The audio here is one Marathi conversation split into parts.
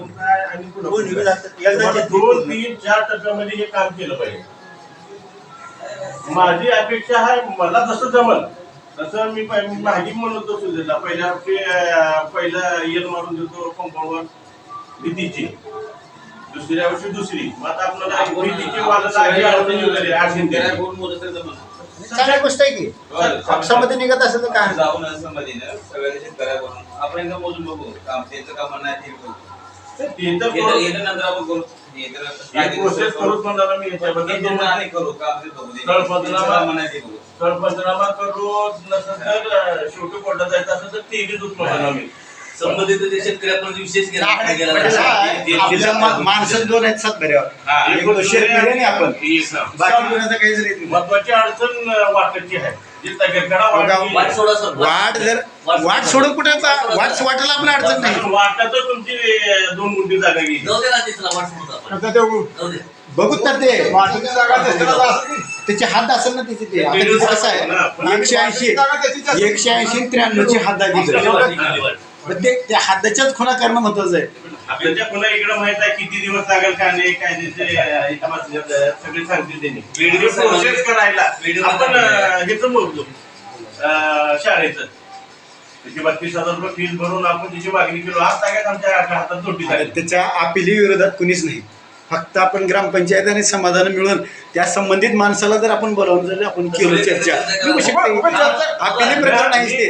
अजून काय आणि तुम्हाला 2-3-4 टप्प्यामध्ये हे काम केलं पाहिजे. माझी अपेक्षा आहे, मला जसं जमल तसं मी माहिती म्हणतो सुद्धा पहिला येल मारून देतो कंपाऊंडवर भीतीची, दुसऱ्या वर्षी दुसरी. मग आता आपल्याला भीतीची चांगली गोष्ट आहे की आपसामध्ये निघत असेल तर काय जाऊन संमतीनं सगळ्या शेतकऱ्याकडून आपण एकदा मोजून बघू काम त्यांचं काम नाही ते करू नंतर आपण करू प्रोसेस करूच म्हणला मी याच्याबद्दल करू काम पंचनामा करू, नसेल तर शेवटी कोर्टात जायचं असेल तर ते दूध म्हणा मी संबंधित शेतकऱ्यापर्यंत विशेष माणसं दोन आहेत सातबाऱ्यावर शेतकरी आपण बाकी कोणाचं काहीच नाही. महत्वाची अडचण वाटायची आहे वाट सोडून कुठे वाटायला आपण अडचण नाही. वाटाच तुमची 2 गुंठी जागा गेली बघू तर ते त्याची हद्द असेल ना त्याची ते आता कसं आहे 180 93ची हद्द आहे ते त्या हद्दच्याच खुणा करणं महत्वाचं आहे. आपल्याच्या पुन्हा इकडे माहित आहे किती दिवस लागेल का नाही काय सगळे सांगतील त्यांनी प्रोसेस करायला. आपण हेच मोजलो शाळेचं त्याची 32,000 रुपये फीस भरून आपण त्याची मागणी केलो. आज सगळ्यात आमच्या हातात तोटी झाली. त्याच्या अपिली विरोधात कुणीच नाही. फक्त आपण ग्रामपंचायत आणि समाधान मिळून त्या संबंधित माणसाला जर आपण बोलावून जर आपण केलो चर्चा अपिली प्रकरण नाहीच ते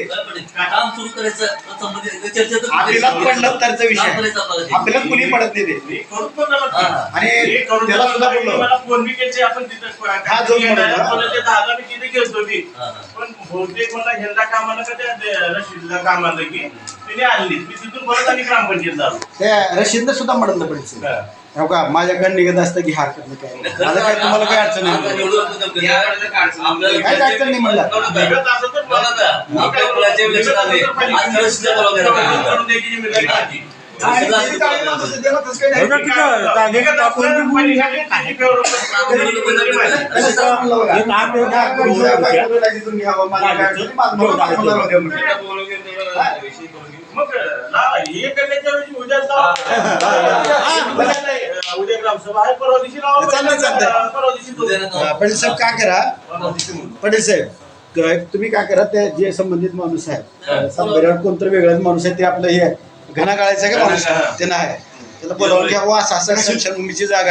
आपल्याला पडलं तरचा विषय आपल्याला कुणी पडत नाही ते आणि त्याला सुद्धा बोललो आपण तिथे गेलतो मी पण बहुतेक मला ह्यांना कामाला का त्या रशीदला काम आलं की तिने आणली मी तिथून परत आणि ग्रामपंचायत झालो. त्या रशीदला सुद्धा म्हणलं पडलं हो का माझ्याकडे निघत असतं की हरकत नाही काय मला काय तुम्हाला काय अडचण नाही काहीच अडचण नाही म्हणलं मग हे करण्याच्या वेळी उद्या ग्रामसभा आहे परवा दिवशी पटेल साहेब काय करा पटेल साहेब तुम्ही काय करा त्या जे संबंधित माणूस आहे सातबाऱ्यावर कोणतं वेगळाच माणूस आहे ते आपलं हे घना काढायचं का माणूस त्यांना आहे त्याला बोलावून घ्या असं स्मशानभूमीची जागा